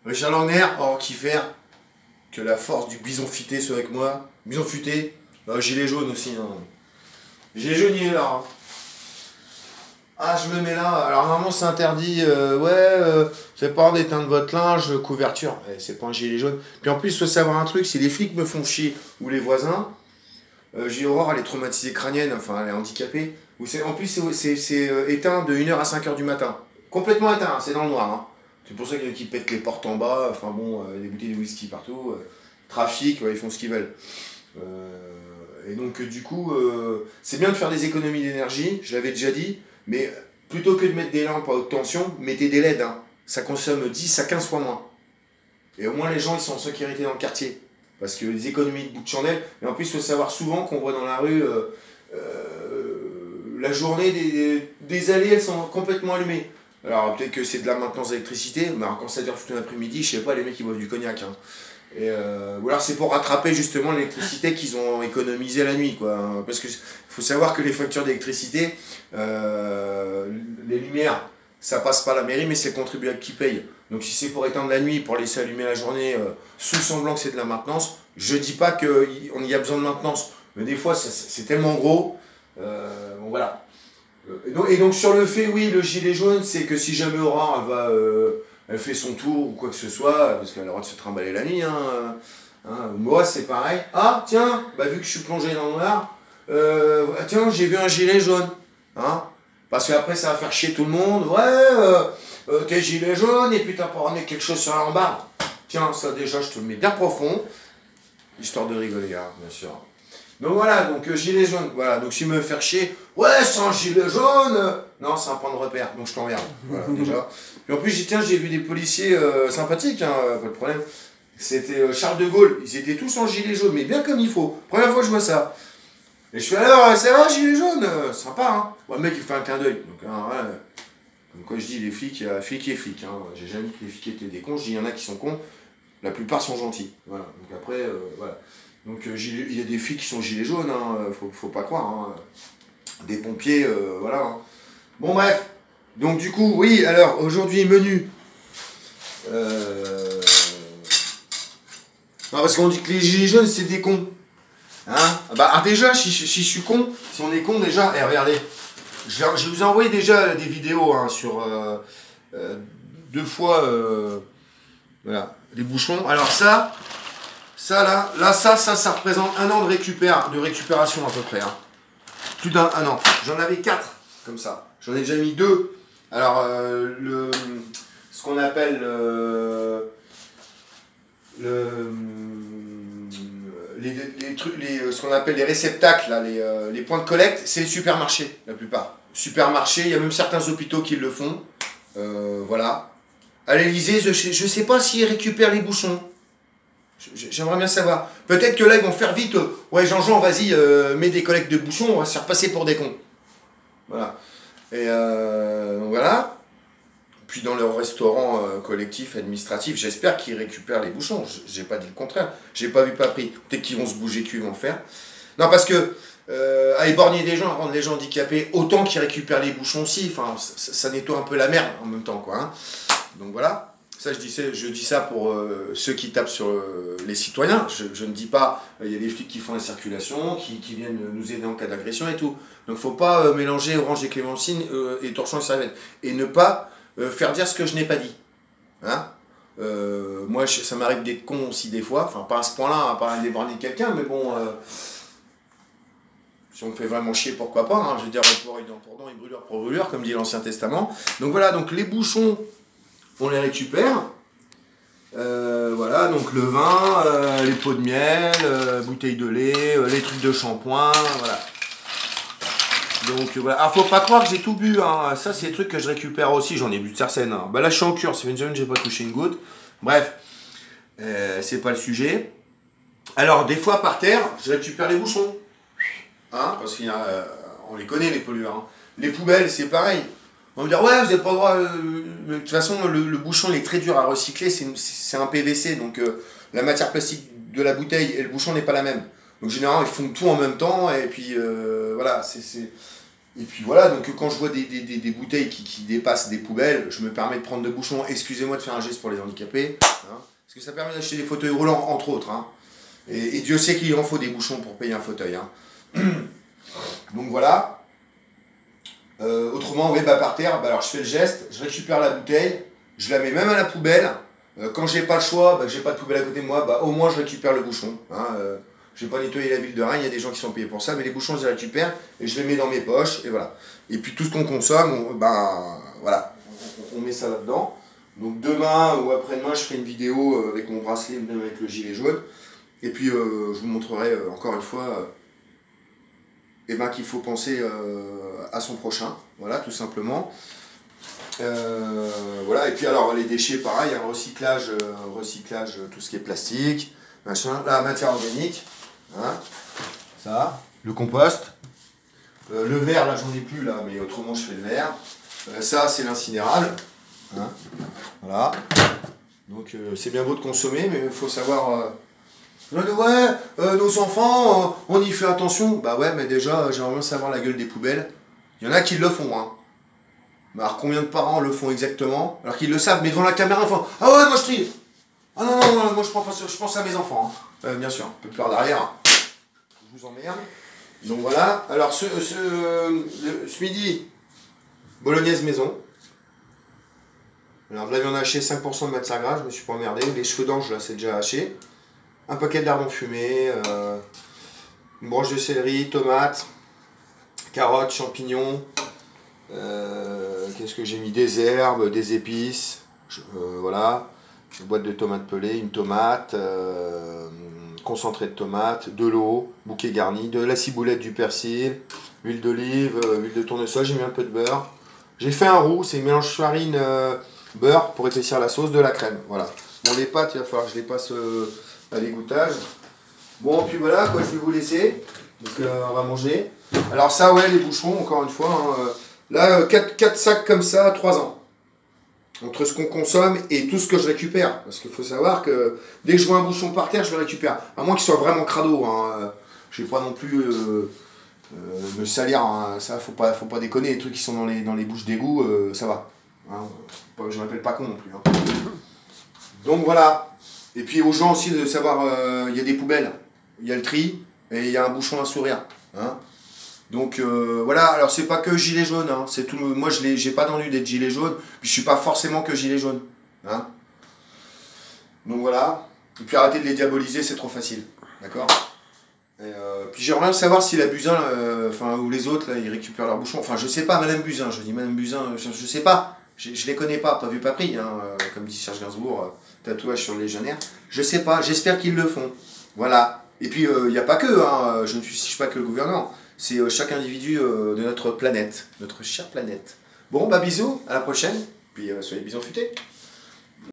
Richard Langner, qui faire que la force du bison futé soit avec moi. Bison futé, gilet jaune aussi. Hein. Gilet jaune, il est là. Hein. Ah, je me mets là. Alors, normalement, c'est interdit. C'est pas d'éteindre votre linge, couverture. C'est pas un gilet jaune. Puis en plus, il faut savoir un truc si les flics me font chier ou les voisins, j'ai Aurore, elle est traumatisée crânienne, enfin, elle est handicapée. En plus, c'est éteint de 1h à 5h du matin. Complètement éteint, hein, c'est dans le noir. Hein. C'est pour ça qu'ils pètent les portes en bas, enfin bon, des bouteilles de whisky partout. Trafic, ils font ce qu'ils veulent. Et donc, du coup, c'est bien de faire des économies d'énergie, je l'avais déjà dit. Mais plutôt que de mettre des lampes à haute tension, mettez des LED. Hein. Ça consomme 10 à 15 fois moins. Et au moins les gens ils sont en sécurité dans le quartier. Parce que les économies de bout de chandelle. Et en plus il faut savoir souvent qu'on voit dans la rue la journée des allées elles sont complètement allumées. Alors peut-être que c'est de la maintenance d'électricité, mais alors, quand ça dure tout un après-midi, je sais pas, les mecs ils boivent du cognac. Hein. Ou alors c'est pour rattraper justement l'électricité qu'ils ont économisée la nuit. Quoi. Parce qu'il faut savoir que les factures d'électricité, les lumières, ça passe pas à la mairie, mais c'est le contribuable qui paye. Donc si c'est pour éteindre la nuit, pour laisser allumer la journée, sous semblant que c'est de la maintenance, je dis pas qu'on y a besoin de maintenance, mais des fois c'est tellement gros. Bon voilà. Et donc sur le fait, oui, le gilet jaune, c'est que si jamais Aurore elle fait son tour ou quoi que ce soit, parce qu'elle a le droit de se trimballer la nuit, moi c'est pareil. Ah tiens, vu que je suis plongé dans le noir, tiens, j'ai vu un gilet jaune. Hein, parce qu'après ça va faire chier tout le monde. Ouais, t'es gilet jaune et puis t'as pas ramené quelque chose sur la rambarde. Tiens, ça déjà je te le mets bien profond. Histoire de rigoler, hein, bien sûr. Donc voilà, donc gilet jaune. Voilà, donc si me faire chier, ouais, c'est un gilet jaune. Non, c'est un point de repère, donc je t'emmerde. Voilà, déjà. Et en plus, j'ai vu des policiers sympathiques, hein, pas de problème. C'était Charles de Gaulle, ils étaient tous en gilet jaune, mais bien comme il faut. Première fois que je vois ça. Et je fais alors, ça va, gilet jaune, sympa, hein. Bon, le mec, il fait un clin d'œil. Donc, voilà. Comme quoi je dis, les flics, il y a flics et flics. Hein. J'ai jamais dit que les flics étaient des cons, je dis, il y en a qui sont cons, la plupart sont gentils. Voilà. Donc après, voilà. Donc il y a des flics qui sont gilets jaunes, hein. Faut pas croire. Hein. Des pompiers, voilà. Hein. Bon, bref. Donc, du coup, oui, alors, aujourd'hui, menu. Non, parce qu'on dit que les gilets jaunes, c'est des cons. Hein, déjà, si je suis con, si on est con déjà, regardez, je vous ai envoyé déjà des vidéos hein, sur 2 fois voilà, les bouchons. Alors ça représente 1 an de récupération à peu près. Hein. Plus d'un an. J'en avais 4 comme ça. J'en ai déjà mis 2. Alors ce qu'on appelle ce qu'on appelle les réceptacles, là, les points de collecte, c'est les supermarchés, la plupart. Supermarchés, il y a même certains hôpitaux qui le font. Voilà. À l'Elysée, je ne sais pas s'ils récupèrent les bouchons. J'aimerais bien savoir. Peut-être que là, ils vont faire vite. Ouais, Jean-Jean, vas-y, mets des collectes de bouchons, on va se faire passer pour des cons. Voilà. Et donc voilà. Puis dans leur restaurant collectif, administratif, j'espère qu'ils récupèrent les bouchons. J'ai pas dit le contraire. J'ai pas vu papy. Peut-être qu'ils vont se bouger cul, ils vont le faire. Non, parce que à éborgner des gens, à rendre les gens handicapés, autant qu'ils récupèrent les bouchons aussi. Enfin, ça nettoie un peu la merde en même temps, quoi. Hein. Donc voilà. Ça, je dis ça pour ceux qui tapent sur les citoyens. Je ne dis pas, il y a des flics qui font la circulation, qui viennent nous aider en cas d'agression et tout. Donc faut pas mélanger orange et clémentine et torchon et serviette. Et ne pas faire dire ce que je n'ai pas dit. Hein moi, ça m'arrive d'être con aussi des fois. Enfin, pas à ce point-là, pas à déborder quelqu'un, mais bon... si on me fait vraiment chier, pourquoi pas. Hein, je veux dire, pour dent pour dent et brûlure pour brûlure, comme dit l'Ancien Testament. Donc voilà, donc les bouchons... On les récupère, voilà, donc le vin, les pots de miel, bouteilles de lait, les trucs de shampoing, voilà. Donc voilà, alors faut pas croire que j'ai tout bu, hein. Ça c'est des trucs que je récupère aussi, j'en ai bu de certaines. Hein. Là je suis en cure, ça fait une semaine que j'ai pas touché une goutte. Bref, c'est pas le sujet. Alors des fois par terre, je récupère les bouchons, hein, parce qu'on les connaît les pollueurs. Hein. Les poubelles c'est pareil. On va me dire, ouais, vous n'avez pas le droit. De toute façon, le bouchon il est très dur à recycler, c'est un PVC, donc la matière plastique de la bouteille et le bouchon n'est pas la même. Donc généralement, ils font tout en même temps, et puis voilà, Et puis voilà, donc quand je vois des bouteilles qui dépassent des poubelles, je me permets de prendre de bouchons. Excusez-moi de faire un geste pour les handicapés. Hein, parce que ça permet d'acheter des fauteuils roulants, entre autres. Hein. Et Dieu sait qu'il en faut des bouchons pour payer un fauteuil. Hein. Donc voilà. Autrement, oui, bah, par terre, bah, alors je fais le geste, je récupère la bouteille, je la mets même à la poubelle. Quand j'ai pas le choix, bah, que j'ai pas de poubelle à côté de moi, bah, au moins je récupère le bouchon. Hein, je vais pas nettoyer la ville de Rennes, il y a des gens qui sont payés pour ça, mais les bouchons je les récupère et je les mets dans mes poches, et voilà. Et puis tout ce qu'on consomme, voilà, on met ça là-dedans. Donc demain ou après-demain, je ferai une vidéo avec mon bracelet, même avec le gilet jaune. Et puis je vous montrerai encore une fois qu'il faut penser à son prochain, voilà, tout simplement. Voilà, et puis alors les déchets, pareil, hein, recyclage, tout ce qui est plastique, machin, la matière organique, hein, ça, le compost, le verre, là j'en ai plus là, mais autrement je fais le verre, ça c'est l'incinérable, hein, voilà, donc c'est bien beau de consommer, mais il faut savoir, nos enfants, on y fait attention, bah ouais, mais déjà j'aimerais bien savoir la gueule des poubelles, il y en a qui le font, hein. Alors combien de parents le font exactement, alors qu'ils le savent, mais devant la caméra ils font « Ah ouais, moi je trie !»« Ah non, non, non, moi je pense à mes enfants. Hein. » Bien sûr, un peu plus derrière, je vous emmerde. Donc voilà, alors ce midi, bolognaise maison. Alors de la viande hachée, 5% de matière grasse, je me suis pas emmerdé. Les cheveux d'ange, là c'est déjà haché. Un paquet d'ardons fumés, une branche de céleri, tomates, carottes, champignons. Qu'est-ce que j'ai mis? Des herbes, des épices, voilà, une boîte de tomates pelées, une tomate, concentré de tomate, de l'eau, bouquet garni, de la ciboulette, du persil, huile d'olive, huile de tournesol, j'ai mis un peu de beurre. J'ai fait un roux, c'est un mélange farine beurre pour épaissir la sauce, de la crème, voilà. Bon, les pâtes, il va falloir que je les passe à l'égouttage. Bon, puis voilà, quoi, je vais vous laisser, donc on va manger. Alors ça, ouais, les bouchons, encore une fois, hein, là, 4 sacs comme ça, 3 ans. Entre ce qu'on consomme et tout ce que je récupère. Parce qu'il faut savoir que dès que je vois un bouchon par terre, je le récupère. À moins qu'il soit vraiment crado. Hein. Je ne vais pas non plus me salir. Hein. Ça, faut pas déconner. Les trucs qui sont dans les bouches d'égout, ça va. Hein. Je ne m'appelle pas con non plus. Hein. Donc voilà. Et puis aux gens aussi de savoir, il y a des poubelles, il y a le tri, et il y a un bouchon à sourire. Hein. Donc voilà, alors c'est pas que gilet jaune, hein, c'est tout. Moi j'ai pas envie d'être gilet jaune, puis je suis pas forcément que gilet jaune. Hein. Donc voilà. Et puis arrêtez de les diaboliser, c'est trop facile. D'accord. Puis j'aimerais bien savoir si la Buzyn, ou les autres, là, ils récupèrent leur bouchon. Enfin, je sais pas, Madame Buzyn, je dis Madame Buzyn, je sais pas. Je les connais pas vu, pas pris, hein, comme dit Serge Gainsbourg, tatouage sur le légionnaire. Je sais pas, j'espère qu'ils le font. Voilà. Et puis, il n'y a pas que, hein, je ne suis pas que le gouvernement. C'est chaque individu de notre planète, notre chère planète. Bon, bah bisous, à la prochaine, puis soyez bisous futés.